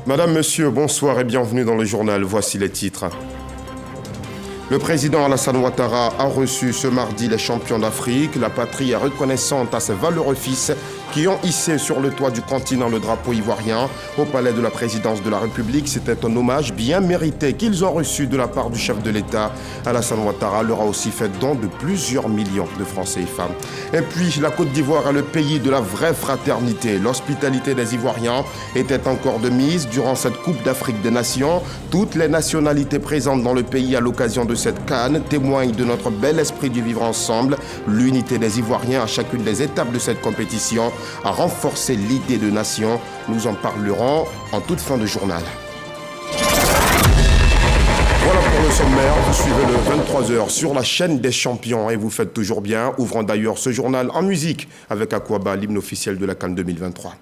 Madame, Monsieur, bonsoir et bienvenue dans le journal. Voici les titres. Le président Alassane Ouattara a reçu ce mardi les champions d'Afrique. La patrie est reconnaissante à ses valeureux fils qui ont hissé sur le toit du continent le drapeau ivoirien. Au palais de la présidence de la République, c'était un hommage bien mérité qu'ils ont reçu de la part du chef de l'État. Alassane Ouattara leur a aussi fait don de plusieurs millions de Français et femmes. Et puis, la Côte d'Ivoire est le pays de la vraie fraternité. L'hospitalité des Ivoiriens était encore de mise durant cette Coupe d'Afrique des Nations. Toutes les nationalités présentes dans le pays à l'occasion de cette CAN témoignent de notre bel esprit du vivre ensemble. L'unité des Ivoiriens à chacune des étapes de cette compétition a renforcé l'idée de nation. Nous en parlerons en toute fin de journal. Voilà pour le sommaire, vous suivez le 23h sur la chaîne des champions et vous faites toujours bien. Ouvrons d'ailleurs ce journal en musique avec Akwaba, l'hymne officiel de la CAN 2023.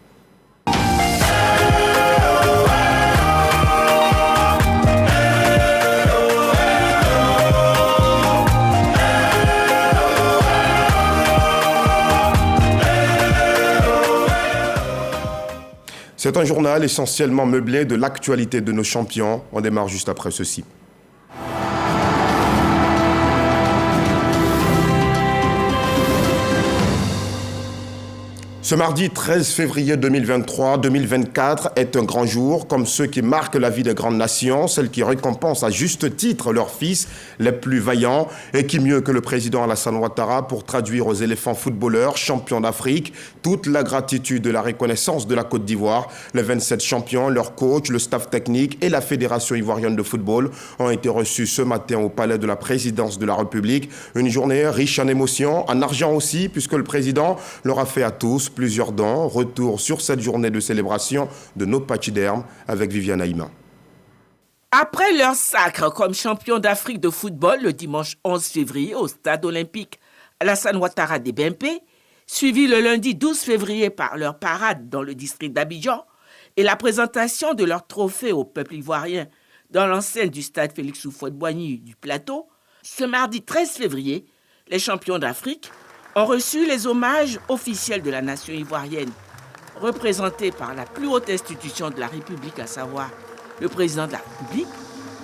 C'est un journal essentiellement meublé de l'actualité de nos champions. On démarre juste après ceci. Ce mardi 13 février 2023-2024 est un grand jour, comme ceux qui marquent la vie des grandes nations, celles qui récompensent à juste titre leurs fils les plus vaillants, et qui mieux que le président Alassane Ouattara pour traduire aux éléphants footballeurs, champions d'Afrique, toute la gratitude et la reconnaissance de la Côte d'Ivoire. Les 27 champions, leurs coachs, le staff technique et la Fédération ivoirienne de football ont été reçus ce matin au palais de la présidence de la République. Une journée riche en émotions, en argent aussi, puisque le président leur a fait à tous plusieurs dons. Retour sur cette journée de célébration de nos pachydermes avec Viviane Aïma. Après leur sacre comme champion d'Afrique de football le dimanche 11 février au stade olympique Alassane Ouattara des BMP, suivi le lundi 12 février par leur parade dans le district d'Abidjan et la présentation de leur trophée au peuple ivoirien dans l'enceinte du stade Félix Houphouët-Boigny du Plateau, ce mardi 13 février, les champions d'Afrique ont reçu les hommages officiels de la nation ivoirienne, représentés par la plus haute institution de la République, à savoir le président de la République,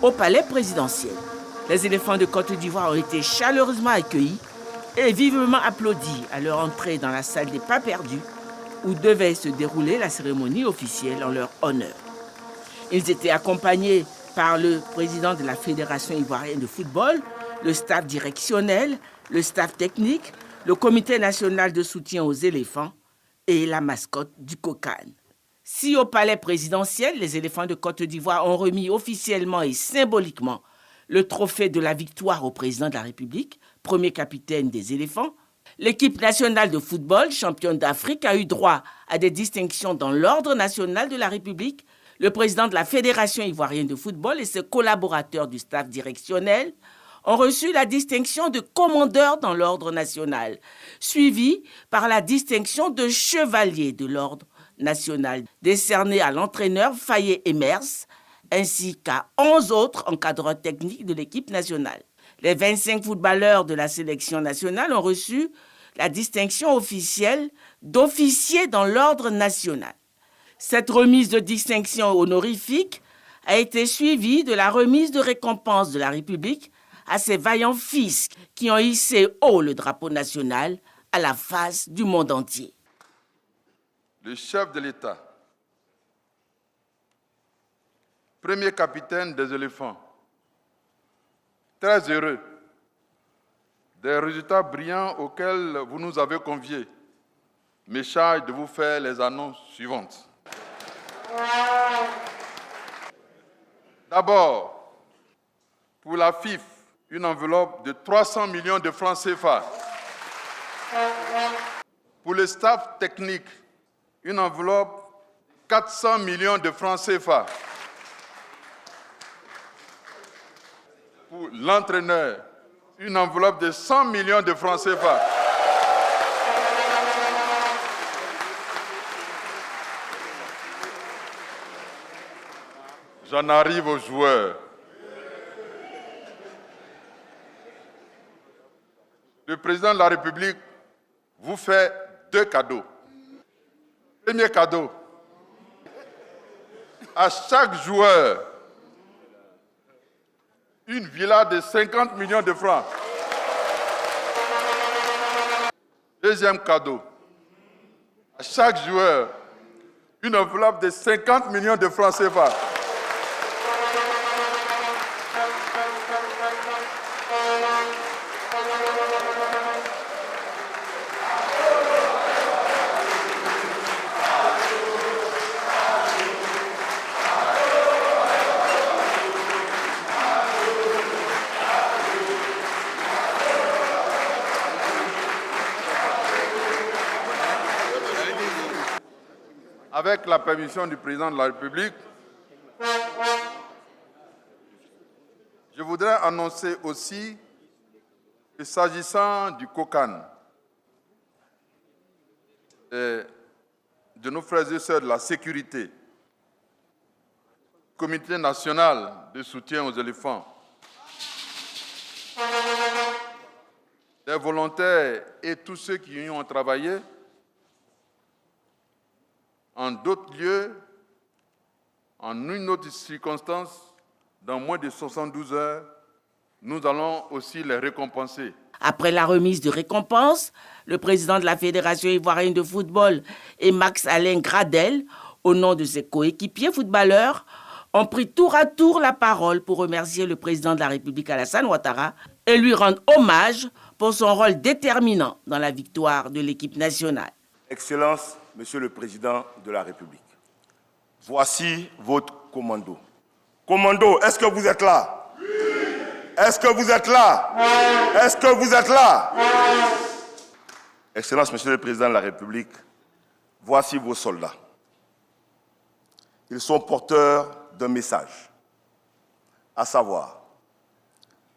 au palais présidentiel. Les éléphants de Côte d'Ivoire ont été chaleureusement accueillis et vivement applaudis à leur entrée dans la salle des pas perdus, où devait se dérouler la cérémonie officielle en leur honneur. Ils étaient accompagnés par le président de la Fédération ivoirienne de football, le staff directionnel, le staff technique, le comité national de soutien aux éléphants et la mascotte du COCAN. Si au palais présidentiel, les éléphants de Côte d'Ivoire ont remis officiellement et symboliquement le trophée de la victoire au président de la République, premier capitaine des éléphants, l'équipe nationale de football, championne d'Afrique, a eu droit à des distinctions dans l'ordre national de la République. Le président de la Fédération ivoirienne de football et ses collaborateurs du staff directionnel ont reçu la distinction de commandeur dans l'ordre national, suivie par la distinction de chevalier de l'ordre national, décernée à l'entraîneur Fayet Emers, ainsi qu'à 11 autres encadreurs techniques de l'équipe nationale. Les 25 footballeurs de la sélection nationale ont reçu la distinction officielle d'officier dans l'ordre national. Cette remise de distinction honorifique a été suivie de la remise de récompense de la République à ces vaillants fils qui ont hissé haut le drapeau national à la face du monde entier. Le chef de l'État, premier capitaine des éléphants, très heureux des résultats brillants auxquels vous nous avez conviés, me charge de vous faire les annonces suivantes. D'abord, pour la FIF, une enveloppe de 300 millions de francs CFA. Pour le staff technique, une enveloppe de 400 millions de francs CFA. Pour l'entraîneur, une enveloppe de 100 millions de francs CFA. J'en arrive aux joueurs. Le président de la République vous fait 2 cadeaux. Premier cadeau, à chaque joueur une villa de 50 millions de francs. Deuxième cadeau, à chaque joueur une enveloppe de 50 millions de francs CFA. Avec la permission du président de la République, je voudrais annoncer aussi que s'agissant du COCAN, de nos frères et sœurs de la sécurité, Comité national de soutien aux éléphants, des volontaires et tous ceux qui y ont travaillé, en d'autres lieux, en une autre circonstance, dans moins de 72 heures, nous allons aussi les récompenser. Après la remise de récompenses, le président de la Fédération ivoirienne de football et Max-Alain Gradel, au nom de ses coéquipiers footballeurs, ont pris tour à tour la parole pour remercier le président de la République Alassane Ouattara et lui rendre hommage pour son rôle déterminant dans la victoire de l'équipe nationale. Excellence, Monsieur le Président de la République, voici votre commando. Commando, est-ce que vous êtes là? Oui. Est-ce que vous êtes là? Oui. Est-ce que vous êtes là? Oui. Excellence, Monsieur le Président de la République, voici vos soldats. Ils sont porteurs d'un message, à savoir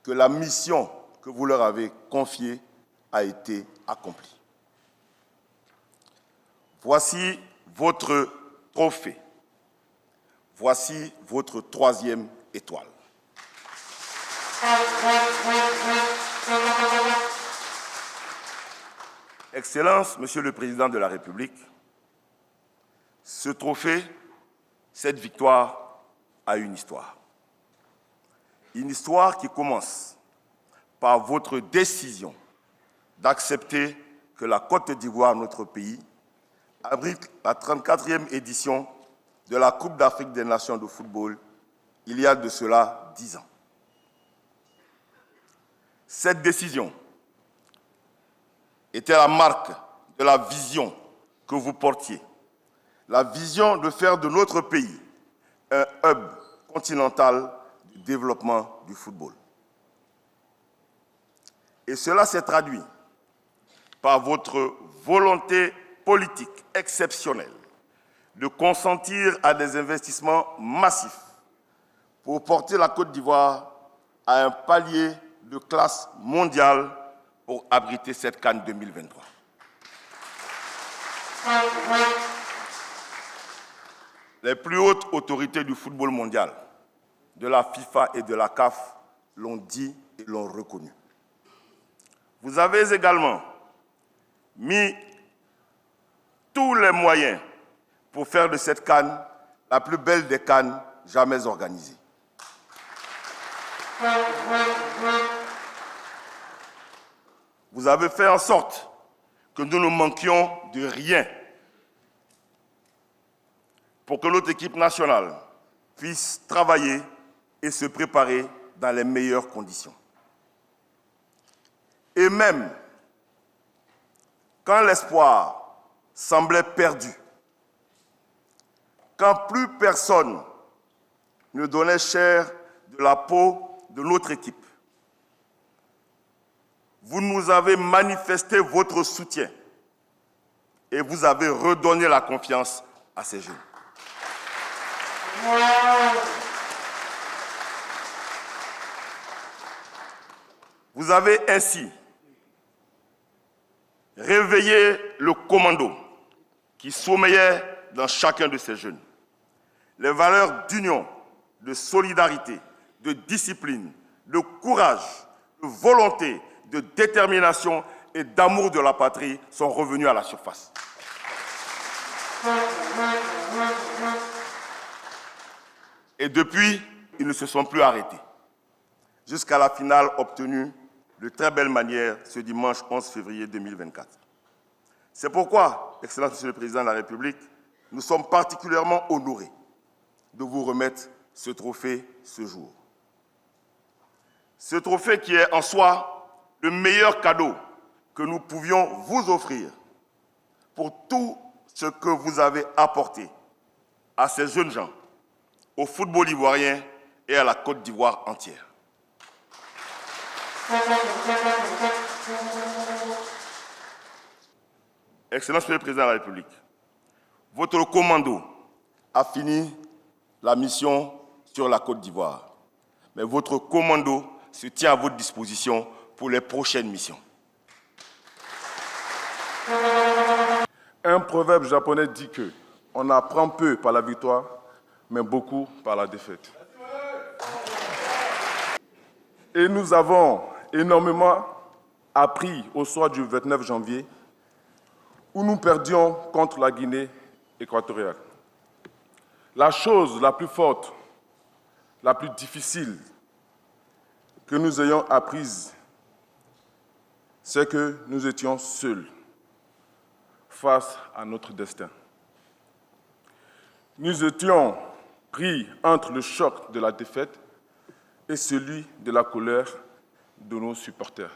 que la mission que vous leur avez confiée a été accomplie. Voici votre trophée. Voici votre 3e étoile. Excellence, Monsieur le Président de la République, ce trophée, cette victoire a une histoire. Une histoire qui commence par votre décision d'accepter que la Côte d'Ivoire, notre pays, abrite la 34e édition de la Coupe d'Afrique des Nations de football, il y a de cela 10 ans. Cette décision était la marque de la vision que vous portiez, la vision de faire de notre pays un hub continental du développement du football. Et cela s'est traduit par votre volonté politique exceptionnelle de consentir à des investissements massifs pour porter la Côte d'Ivoire à un palier de classe mondiale pour abriter cette CAN 2023. Les plus hautes autorités du football mondial, de la FIFA et de la CAF, l'ont dit et l'ont reconnu. Vous avez également mis tous les moyens pour faire de cette CAN la plus belle des CAN jamais organisée. Vous avez fait en sorte que nous ne manquions de rien pour que notre équipe nationale puisse travailler et se préparer dans les meilleures conditions. Et même quand l'espoir semblait perdu, quand plus personne ne donnait chair de la peau de notre équipe, vous nous avez manifesté votre soutien et vous avez redonné la confiance à ces jeunes. Vous avez ainsi réveillé le commando qui sommeillait dans chacun de ces jeunes. Les valeurs d'union, de solidarité, de discipline, de courage, de volonté, de détermination et d'amour de la patrie sont revenus à la surface. Et depuis, ils ne se sont plus arrêtés. Jusqu'à la finale obtenue de très belle manière ce dimanche 11 février 2024. C'est pourquoi, Excellence Monsieur le Président de la République, nous sommes particulièrement honorés de vous remettre ce trophée ce jour. Ce trophée qui est en soi le meilleur cadeau que nous pouvions vous offrir pour tout ce que vous avez apporté à ces jeunes gens, au football ivoirien et à la Côte d'Ivoire entière. Excellence Monsieur le Président de la République, votre commando a fini la mission sur la Côte d'Ivoire. Mais votre commando se tient à votre disposition pour les prochaines missions. Un proverbe japonais dit que on apprend peu par la victoire, mais beaucoup par la défaite. Et nous avons énormément appris au soir du 29 janvier, où nous perdions contre la Guinée équatoriale. La chose la plus forte, la plus difficile que nous ayons apprise, c'est que nous étions seuls face à notre destin. Nous étions pris entre le choc de la défaite et celui de la colère de nos supporters.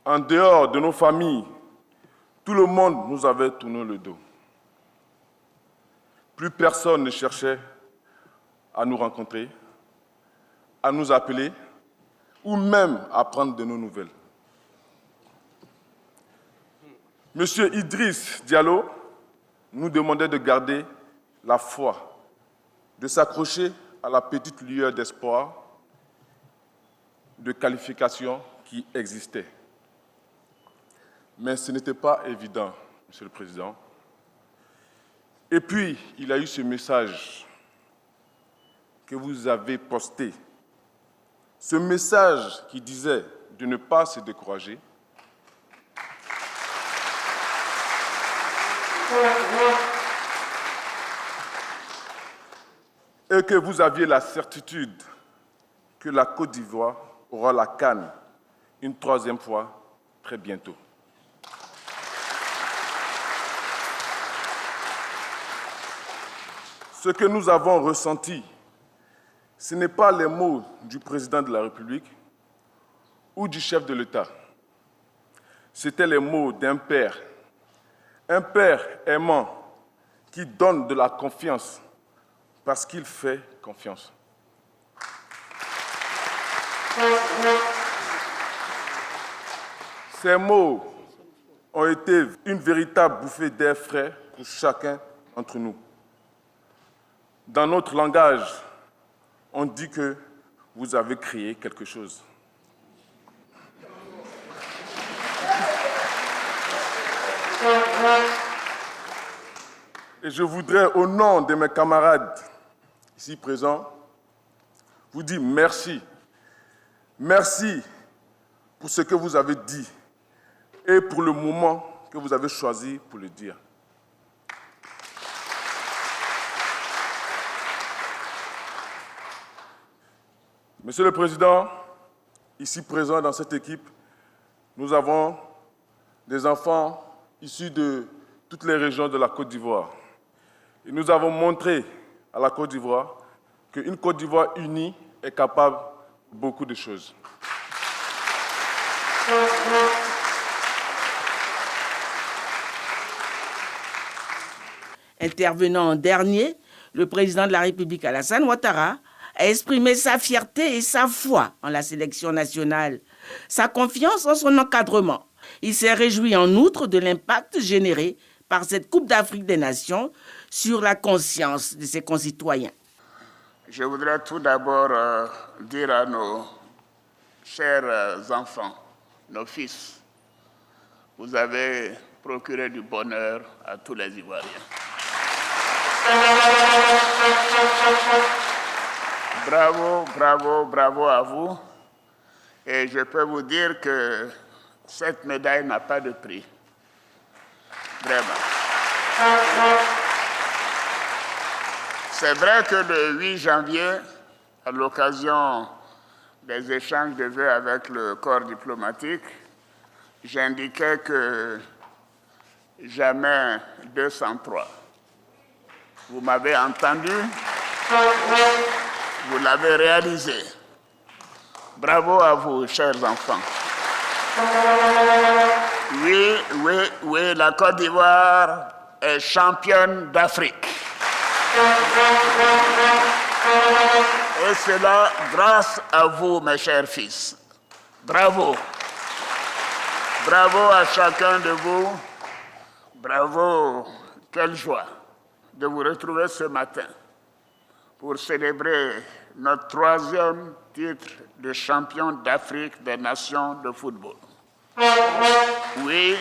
En dehors de nos familles, tout le monde nous avait tourné le dos. Plus personne ne cherchait à nous rencontrer, à nous appeler ou même à prendre de nos nouvelles. Monsieur Idriss Diallo nous demandait de garder la foi, de s'accrocher à la petite lueur d'espoir, de qualification qui existait. Mais ce n'était pas évident, Monsieur le Président. Et puis, il y a eu ce message que vous avez posté. Ce message qui disait de ne pas se décourager. Et que vous aviez la certitude que la Côte d'Ivoire aura la CAN une troisième fois très bientôt. Ce que nous avons ressenti, ce n'est pas les mots du président de la République ou du chef de l'État. C'était les mots d'un père aimant qui donne de la confiance parce qu'il fait confiance. Ces mots ont été une véritable bouffée d'air frais pour chacun d'entre nous. Dans notre langage, on dit que vous avez créé quelque chose. Et je voudrais, au nom de mes camarades ici présents, vous dire merci. Merci pour ce que vous avez dit et pour le moment que vous avez choisi pour le dire. Monsieur le Président, ici présent dans cette équipe, nous avons des enfants issus de toutes les régions de la Côte d'Ivoire. Et nous avons montré à la Côte d'Ivoire qu'une Côte d'Ivoire unie est capable de beaucoup de choses. Intervenant en dernier, le président de la République, Alassane Ouattara, a exprimé sa fierté et sa foi en la sélection nationale, sa confiance en son encadrement. Il s'est réjoui en outre de l'impact généré par cette Coupe d'Afrique des Nations sur la conscience de ses concitoyens. Je voudrais tout d'abord dire à nos chers enfants, nos fils, vous avez procuré du bonheur à tous les Ivoiriens. Bravo, bravo, bravo à vous. Et je peux vous dire que cette médaille n'a pas de prix. Vraiment. C'est vrai que le 8 janvier, à l'occasion des échanges de vœux avec le corps diplomatique, j'indiquais que jamais 203. Vous m'avez entendu, vous l'avez réalisé. Bravo à vous, chers enfants. Oui, la Côte d'Ivoire est championne d'Afrique. Et cela grâce à vous, mes chers fils. Bravo. Bravo à chacun de vous. Bravo. Quelle joie de vous retrouver ce matin pour célébrer notre 3e titre de champion d'Afrique des nations de football. Oui,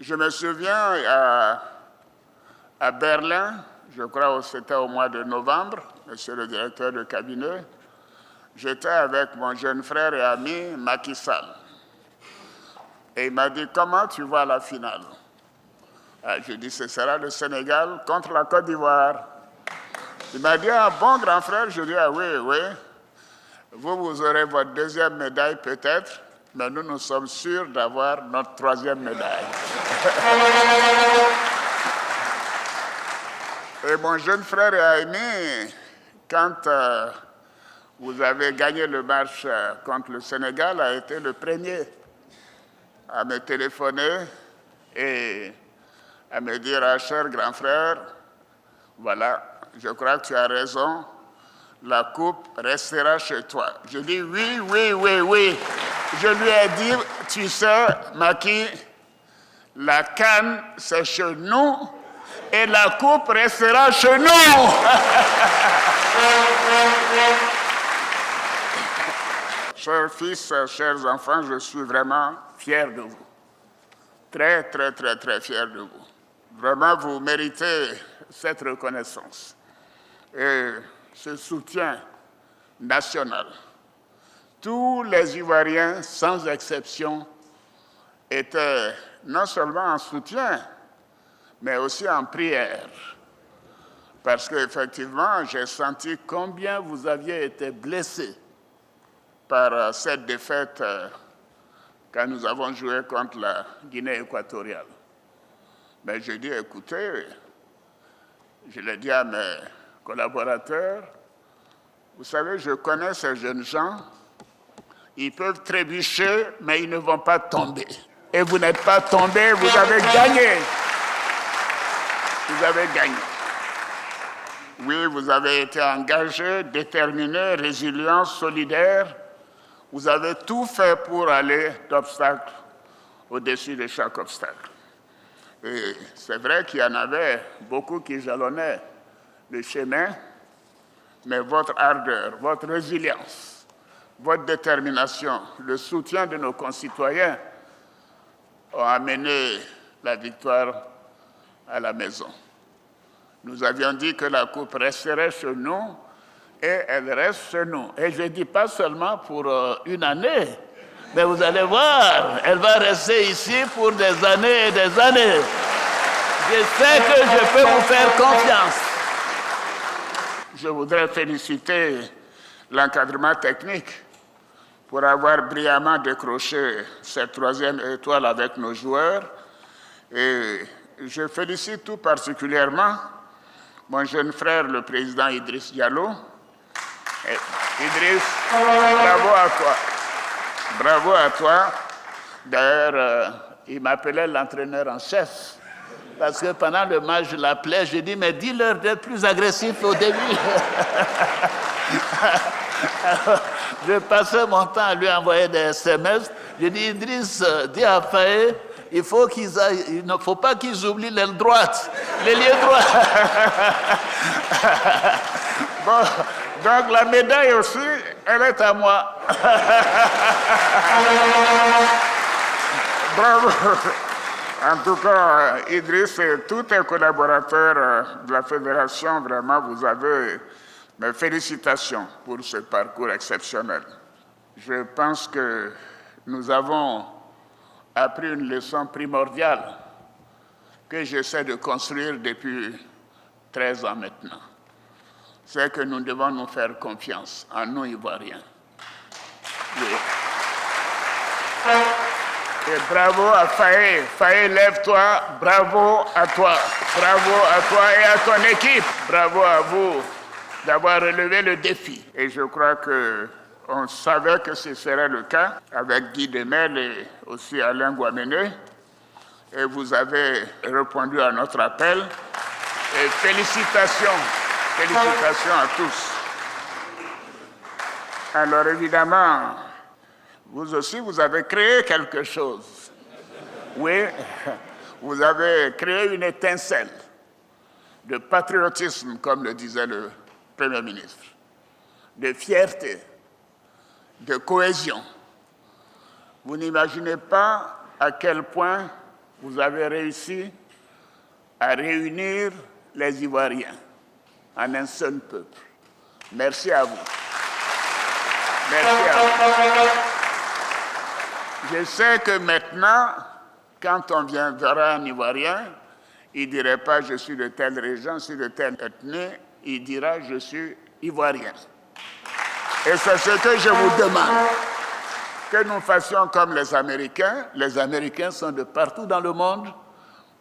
je me souviens à Berlin, je crois que c'était au mois de novembre, monsieur le directeur de cabinet, j'étais avec mon jeune frère et ami Macky Sall. Et il m'a dit, comment tu vois la finale? Je dis, ce sera le Sénégal contre la Côte d'Ivoire. Il m'a dit, ah bon grand frère? Je dis, ah oui. Vous aurez votre 2e médaille peut-être, mais nous sommes sûrs d'avoir notre 3e médaille. Et mon jeune frère et ami, quand vous avez gagné le match contre le Sénégal, a été le premier à me téléphoner et à me dire, ah, cher grand frère, voilà, je crois que tu as raison, la coupe restera chez toi. Je dis oui. Je lui ai dit, tu sais, Macky, la CAN, c'est chez nous et la coupe restera chez nous. Chers fils, chers enfants, je suis vraiment fier de vous. Très fier de vous. Vraiment, vous méritez cette reconnaissance et ce soutien national. Tous les Ivoiriens, sans exception, étaient non seulement en soutien, mais aussi en prière. Parce qu'effectivement, j'ai senti combien vous aviez été blessés par cette défaite quand nous avons joué contre la Guinée équatoriale. Mais j'ai dit, écoutez, je l'ai dit à mes collaborateurs, vous savez, je connais ces jeunes gens, ils peuvent trébucher, mais ils ne vont pas tomber. Et vous n'êtes pas tombés, vous avez gagné. Vous avez gagné. Oui, vous avez été engagés, déterminés, résilients, solidaires. Vous avez tout fait pour aller d'obstacle au-dessus de chaque obstacle. Et c'est vrai qu'il y en avait beaucoup qui jalonnaient le chemin, mais votre ardeur, votre résilience, votre détermination, le soutien de nos concitoyens ont amené la victoire à la maison. Nous avions dit que la coupe resterait chez nous et elle reste chez nous. Et je ne dis pas seulement pour une année, mais vous allez voir, elle va rester ici pour des années et des années. Je sais que je peux vous faire confiance. Je voudrais féliciter l'encadrement technique pour avoir brillamment décroché cette 3e étoile avec nos joueurs. Et je félicite tout particulièrement mon jeune frère, le président Idriss Diallo. Et Idriss, bravo à toi. Bravo à toi. D'ailleurs, il m'appelait l'entraîneur en chef. Parce que pendant le match, je l'appelais, je dis, mais dis-leur d'être plus agressif au début. Alors, je passais mon temps à lui envoyer des SMS. Je dis, Idriss, dis à Faye, il ne faut pas qu'ils oublient l'aile droite, l'ailier droit. Bon, donc la médaille aussi, elle est à moi. Bravo. En tout cas, Idriss et tous tes collaborateurs de la Fédération, vraiment, vous avez mes félicitations pour ce parcours exceptionnel. Je pense que nous avons appris une leçon primordiale que j'essaie de construire depuis 13 ans maintenant, c'est que nous devons nous faire confiance en nous Ivoiriens. Oui. Et bravo à Faye. Faye, lève-toi. Bravo à toi. Bravo à toi et à ton équipe. Bravo à vous d'avoir relevé le défi. Et je crois qu'on savait que ce serait le cas avec Guy Demel et aussi Alain Guamené. Et vous avez répondu à notre appel. Et félicitations à tous. Alors évidemment, vous aussi, vous avez créé quelque chose. Oui, vous avez créé une étincelle de patriotisme, comme le disait le Premier ministre, de fierté, de cohésion. Vous n'imaginez pas à quel point vous avez réussi à réunir les Ivoiriens en un seul peuple. Merci à vous. Merci à vous. Je sais que maintenant, quand on verra un Ivoirien, il ne dirait pas « je suis de telle région, je suis de telle ethnie », il dira « je suis Ivoirien ». Et c'est ce que je vous demande, que nous fassions comme les Américains. Les Américains sont de partout dans le monde,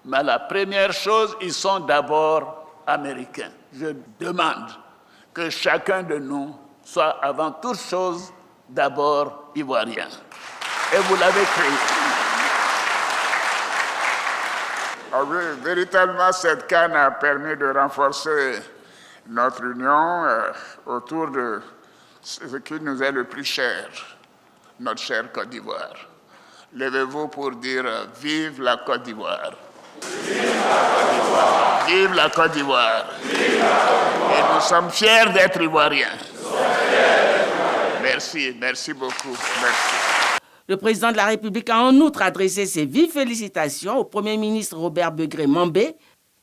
mais la première chose, ils sont d'abord Américains. Je demande que chacun de nous soit avant toute chose d'abord Ivoirien. Et vous l'avez créé. Ah oui, véritablement, cette CAN a permis de renforcer notre union autour de ce qui nous est le plus cher, notre chère Côte d'Ivoire. Levez-vous pour dire « Vive la Côte d'Ivoire ». Vive la Côte d'Ivoire. Et nous sommes fiers d'être Ivoiriens. Merci, merci beaucoup. Merci. Le président de la République a en outre adressé ses vives félicitations au Premier ministre Robert Begré-Mambé,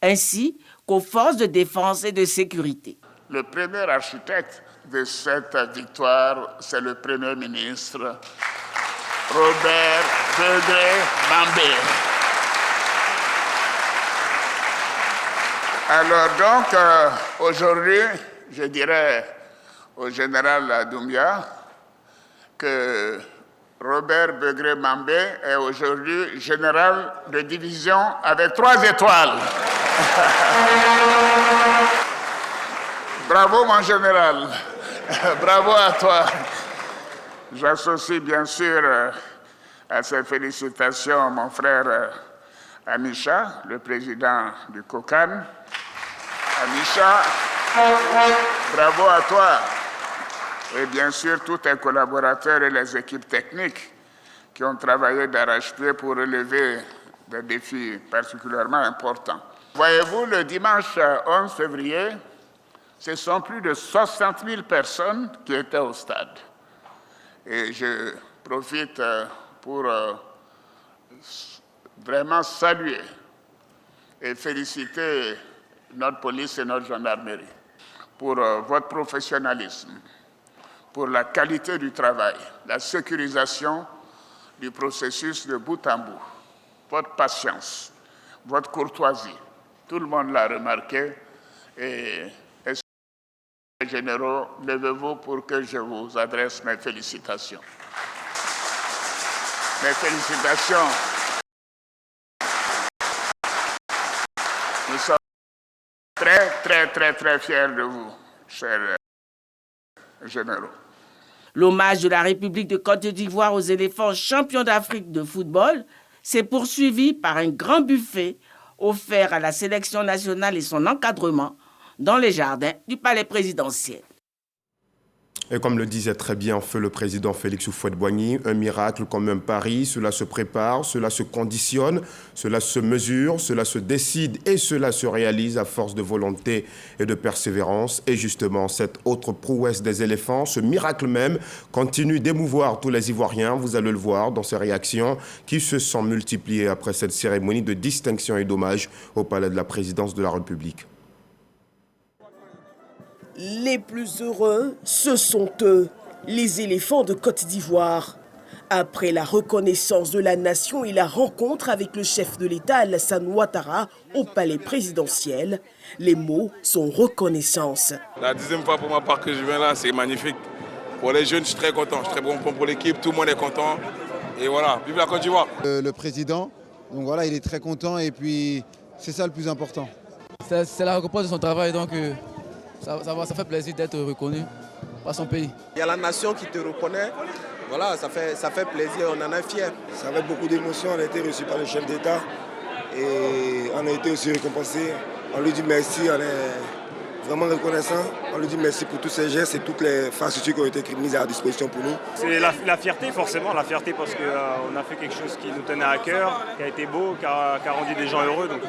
ainsi qu'aux forces de défense et de sécurité. Le premier architecte de cette victoire, c'est le Premier ministre Robert Begré-Mambé. Alors donc, aujourd'hui, je dirais au général Doumbia que Robert Begré-Mambé est aujourd'hui général de division avec 3 étoiles. Bravo mon général, bravo à toi. J'associe bien sûr à ces félicitations mon frère Amisha, le président du COCAN. Amisha, bravo à toi. Et bien sûr, tous tes collaborateurs et les équipes techniques qui ont travaillé d'arrache-pied pour relever des défis particulièrement importants. Voyez-vous, le dimanche 11 février, ce sont plus de 60 000 personnes qui étaient au stade. Et je profite pour vraiment saluer et féliciter notre police et notre gendarmerie pour votre professionnalisme, pour la qualité du travail, la sécurisation du processus de bout en bout, votre patience, votre courtoisie. Tout le monde l'a remarqué. Et les généraux, levez-vous pour que je vous adresse mes félicitations. Mes félicitations. Nous sommes très, très, très, très fiers de vous, chers généraux. L'hommage de la République de Côte d'Ivoire aux éléphants champions d'Afrique de football s'est poursuivi par un grand buffet offert à la sélection nationale et son encadrement dans les jardins du palais présidentiel. Et comme le disait très bien feu le président Félix Houphouët-Boigny, un miracle comme un pari, cela se prépare, cela se conditionne, cela se mesure, cela se décide et cela se réalise à force de volonté et de persévérance. Et justement, cette autre prouesse des éléphants, ce miracle même, continue d'émouvoir tous les Ivoiriens. Vous allez le voir dans ces réactions qui se sont multipliées après cette cérémonie de distinction et d'hommage au palais de la présidence de la République. Les plus heureux, ce sont eux, les éléphants de Côte d'Ivoire. Après la reconnaissance de la nation et la rencontre avec le chef de l'État Alassane Ouattara au palais présidentiel, les mots sont reconnaissance. La 10e fois pour ma part que je viens là, c'est magnifique. Pour les jeunes, je suis très content, je suis très bon pour l'équipe, tout le monde est content. Et voilà, vive la Côte d'Ivoire. Le président, donc voilà, il est très content et puis c'est ça le plus important. C'est la récompense de son travail, donc ça fait plaisir d'être reconnu par son pays. Il y a la nation qui te reconnaît, voilà, ça fait plaisir, on en est fiers. Ça avec beaucoup d'émotions, on a été reçu par le chef d'État et on a été aussi récompensé. On lui dit merci, on est vraiment reconnaissant. On lui dit merci pour tous ces gestes et toutes les infrastructures qui ont été mises à disposition pour nous. C'est la fierté forcément, la fierté parce qu'on a fait quelque chose qui nous tenait à cœur, qui a été beau, qui a rendu des gens heureux. Donc,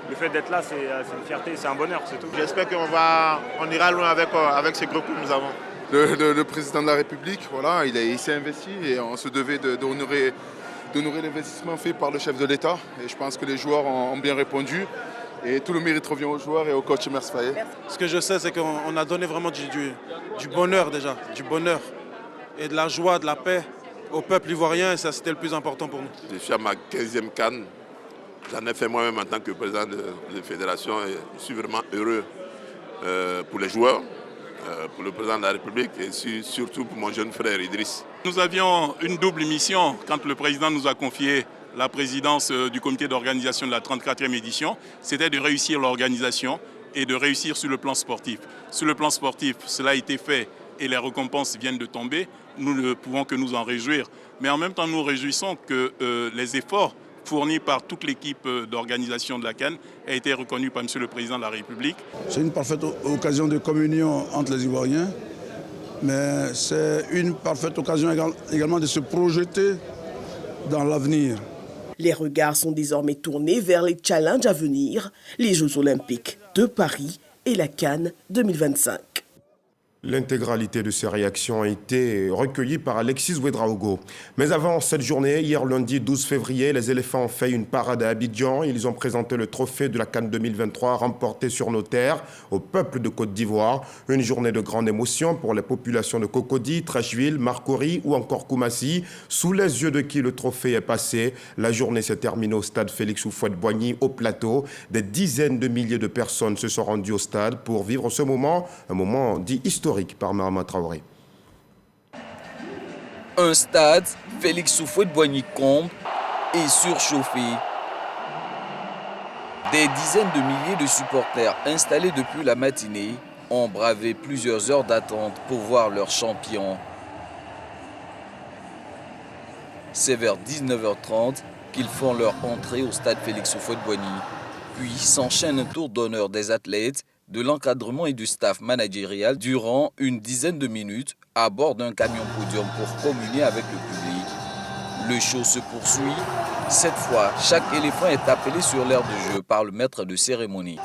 le fait d'être là, c'est une fierté, c'est un bonheur, c'est tout. J'espère qu'on ira loin avec ce groupe que nous avons. Le président de la République, voilà, il s'est investi et on se devait d'honorer l'investissement fait par le chef de l'État. Et je pense que les joueurs ont bien répondu. Et tout le mérite revient aux joueurs et au coach Mers Fayet. Ce que je sais, c'est qu'on a donné vraiment du bonheur déjà, du bonheur et de la joie, de la paix au peuple ivoirien. Et ça, c'était le plus important pour nous. Je suis à ma 15e CAN. J'en ai fait moi-même en tant que président de la fédération et je suis vraiment heureux pour les joueurs, pour le président de la République et surtout pour mon jeune frère Idriss. Nous avions une double mission quand le président nous a confié la présidence du comité d'organisation de la 34e édition. C'était de réussir l'organisation et de réussir sur le plan sportif. Sur le plan sportif, cela a été fait et les récompenses viennent de tomber. Nous ne pouvons que nous en réjouir. Mais en même temps, nous nous réjouissons que les efforts fournis par toute l'équipe d'organisation de la CAN a été reconnu par M. le Président de la République. C'est une parfaite occasion de communion entre les Ivoiriens, mais c'est une parfaite occasion également de se projeter dans l'avenir. Les regards sont désormais tournés vers les challenges à venir, les Jeux Olympiques de Paris et la CAN 2025. L'intégralité de ces réactions a été recueillie par Alexis Ouedraogo. Mais avant cette journée, hier lundi 12 février, les éléphants ont fait une parade à Abidjan. Ils ont présenté le trophée de la CAN 2023 remporté sur nos terres au peuple de Côte d'Ivoire. Une journée de grande émotion pour les populations de Cocody, Treichville, Marcory ou encore Koumassi. Sous les yeux de qui le trophée est passé, la journée s'est terminée au stade Félix Houphouët-Boigny au plateau. Des dizaines de milliers de personnes se sont rendues au stade pour vivre ce moment, un moment dit historique par Mahama Traoré. Un stade, Félix Houphouët-Boigny comble et surchauffé. Des dizaines de milliers de supporters installés depuis la matinée ont bravé plusieurs heures d'attente pour voir leur champion. C'est vers 19h30 qu'ils font leur entrée au stade Félix Houphouët-Boigny. Puis s'enchaîne un tour d'honneur des athlètes, de l'encadrement et du staff managérial durant une dizaine de minutes à bord d'un camion podium pour communier avec le public. Le show se poursuit. Cette fois, chaque éléphant est appelé sur l'aire de jeu par le maître de cérémonie.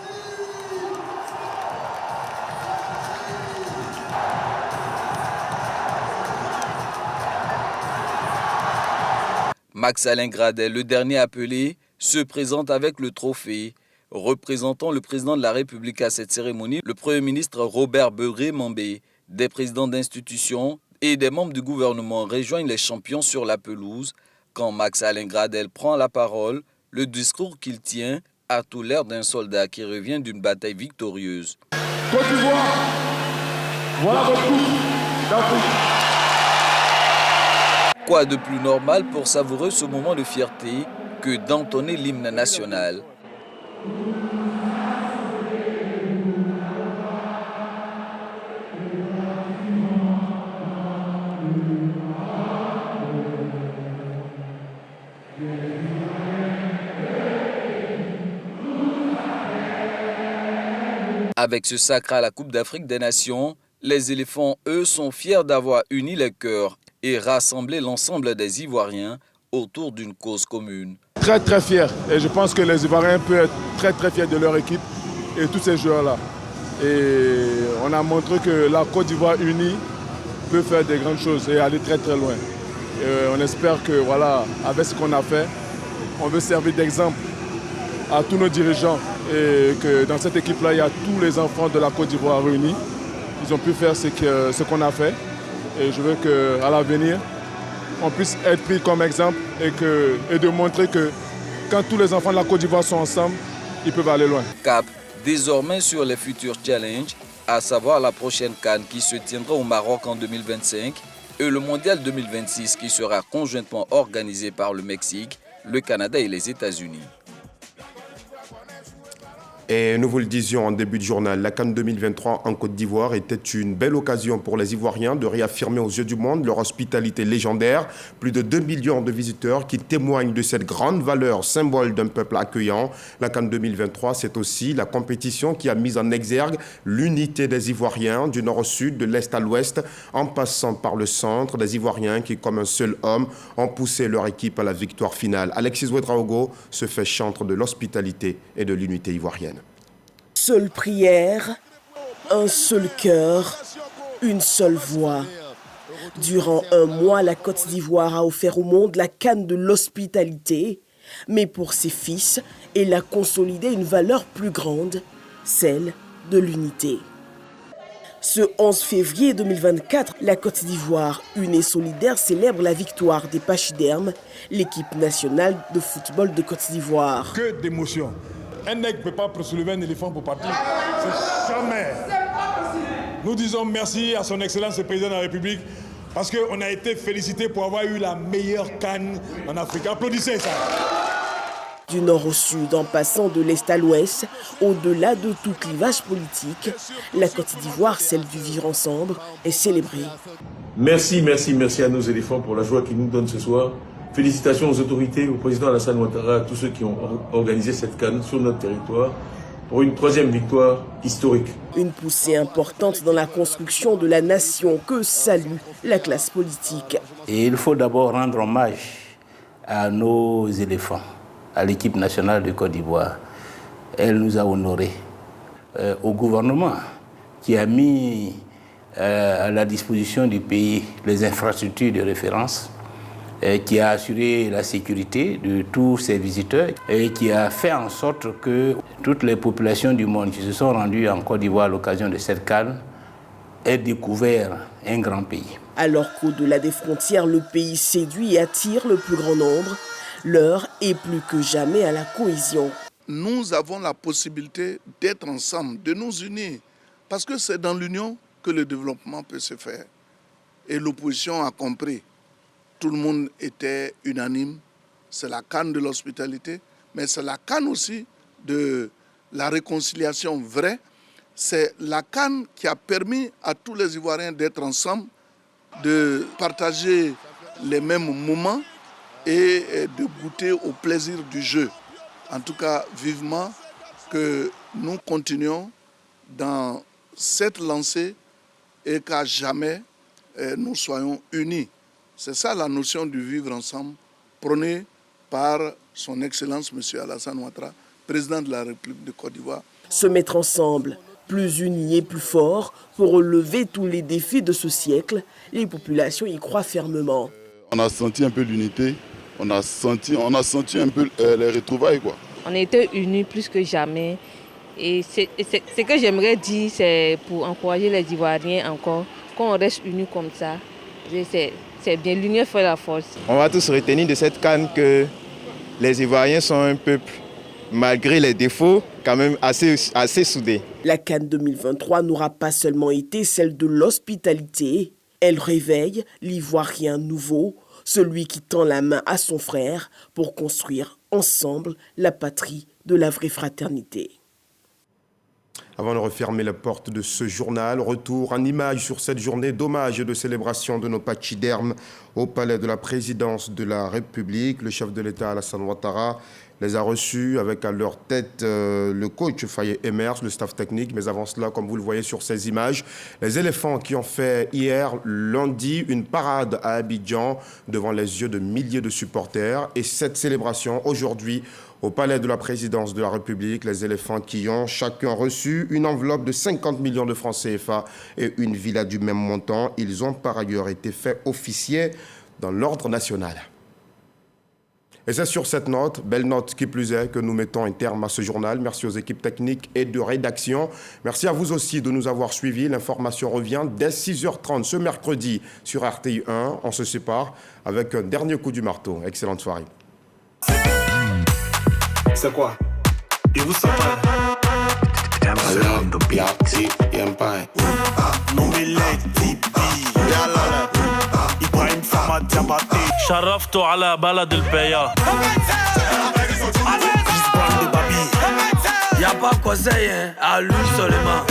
Max-Alain Gradel, le dernier appelé, se présente avec le trophée. Représentant le président de la République à cette cérémonie, le Premier ministre Robert Beuré-Mambé, des présidents d'institutions et des membres du gouvernement rejoignent les champions sur la pelouse. Quand Max-Alain Gradel prend la parole, le discours qu'il tient a tout l'air d'un soldat qui revient d'une bataille victorieuse. Côte d'Ivoire, voilà votre coupe d'Afrique. Quoi de plus normal pour savourer ce moment de fierté que d'entonner l'hymne national? Avec ce sacre à la Coupe d'Afrique des Nations, les éléphants, eux, sont fiers d'avoir uni les cœurs et rassemblé l'ensemble des Ivoiriens autour d'une cause commune. Très très fiers et je pense que les Ivoiriens peuvent être très très fiers de leur équipe et tous ces joueurs-là. Et on a montré que la Côte d'Ivoire unie peut faire des grandes choses et aller très très loin. Et on espère que voilà, avec ce qu'on a fait, on veut servir d'exemple à tous nos dirigeants et que dans cette équipe-là, il y a tous les enfants de la Côte d'Ivoire réunis. Ils ont pu faire ce qu'on a fait et je veux qu'à l'avenir, on puisse être pris comme exemple et de montrer que quand tous les enfants de la Côte d'Ivoire sont ensemble, ils peuvent aller loin. Cap désormais sur les futurs challenges, à savoir la prochaine CAN qui se tiendra au Maroc en 2025 et le Mondial 2026 qui sera conjointement organisé par le Mexique, le Canada et les États-Unis. Et nous vous le disions en début de journal, la CAN 2023 en Côte d'Ivoire était une belle occasion pour les Ivoiriens de réaffirmer aux yeux du monde leur hospitalité légendaire. Plus de 2 millions de visiteurs qui témoignent de cette grande valeur, symbole d'un peuple accueillant. La CAN 2023, c'est aussi la compétition qui a mis en exergue l'unité des Ivoiriens du nord au sud, de l'est à l'ouest, en passant par le centre, des Ivoiriens qui, comme un seul homme, ont poussé leur équipe à la victoire finale. Alexis Ouedraogo se fait chantre de l'hospitalité et de l'unité ivoirienne. Seule prière, un seul cœur, une seule voix. Durant un mois, la Côte d'Ivoire a offert au monde la canne de l'hospitalité. Mais pour ses fils, elle a consolidé une valeur plus grande, celle de l'unité. Ce 11 février 2024, la Côte d'Ivoire, une et solidaire, célèbre la victoire des Pachydermes, l'équipe nationale de football de Côte d'Ivoire. Que d'émotions. Un nègre ne peut pas soulever un éléphant pour partir. C'est jamais. Nous disons merci à son Excellence le Président de la République parce qu'on a été félicité pour avoir eu la meilleure CAN en Afrique. Applaudissez ça. Du nord au sud, en passant de l'est à l'ouest, au-delà de tout clivage politique, la Côte d'Ivoire, celle du vivre ensemble, est célébrée. Merci à nos éléphants pour la joie qu'ils nous donnent ce soir. Félicitations aux autorités, au président Alassane Ouattara, à tous ceux qui ont organisé cette CAN sur notre territoire pour une troisième victoire historique. Une poussée importante dans la construction de la nation que salue la classe politique. Et il faut d'abord rendre hommage à nos éléphants, à l'équipe nationale de Côte d'Ivoire. Elle nous a honorés. Au gouvernement qui a mis à la disposition du pays les infrastructures de référence, qui a assuré la sécurité de tous ces visiteurs et qui a fait en sorte que toutes les populations du monde qui se sont rendues en Côte d'Ivoire à l'occasion de cette CAN aient découvert un grand pays. Alors qu'au-delà des frontières, le pays séduit et attire le plus grand nombre, l'heure est plus que jamais à la cohésion. Nous avons la possibilité d'être ensemble, de nous unir, parce que c'est dans l'union que le développement peut se faire. Et l'opposition a compris. Tout le monde était unanime. C'est la canne de l'hospitalité, mais c'est la canne aussi de la réconciliation vraie. C'est la canne qui a permis à tous les Ivoiriens d'être ensemble, de partager les mêmes moments et de goûter au plaisir du jeu. En tout cas, vivement que nous continuions dans cette lancée et qu'à jamais nous soyons unis. C'est ça la notion du vivre ensemble, prônée par son Excellence M. Alassane Ouattara, président de la République de Côte d'Ivoire. Se mettre ensemble, plus unis et plus forts, pour relever tous les défis de ce siècle, les populations y croient fermement. On a senti un peu l'unité, on a senti un peu les retrouvailles, quoi. On était unis plus que jamais. Et ce que j'aimerais dire, c'est pour encourager les Ivoiriens encore, qu'on reste unis comme ça. C'est bien, l'union fait la force. On va tous retenir de cette CAN que les Ivoiriens sont un peuple, malgré les défauts, quand même assez soudés. La CAN 2023 n'aura pas seulement été celle de l'hospitalité. Elle réveille l'Ivoirien nouveau, celui qui tend la main à son frère pour construire ensemble la patrie de la vraie fraternité. Avant de refermer la porte de ce journal, retour en image sur cette journée d'hommage et de célébration de nos pachydermes au palais de la présidence de la République. Le chef de l'État, Alassane Ouattara, les a reçus avec à leur tête le coach Faye Emers, le staff technique. Mais avant cela, comme vous le voyez sur ces images, les éléphants qui ont fait hier, lundi, une parade à Abidjan devant les yeux de milliers de supporters. Et cette célébration, aujourd'hui, au palais de la présidence de la République, les éléphants qui ont chacun reçu une enveloppe de 50 millions de francs CFA et une villa du même montant. Ils ont par ailleurs été faits officiers dans l'ordre national. Et c'est sur cette note, belle note qui plus est, que nous mettons un terme à ce journal. Merci aux équipes techniques et de rédaction. Merci à vous aussi de nous avoir suivis. L'information revient dès 6h30 ce mercredi sur RTI 1. On se sépare avec un dernier coup du marteau. Excellente soirée. C'est quoi? Et vous savez شرفت على بلد البيا Y'a pas conseil, hein, à lui seulement.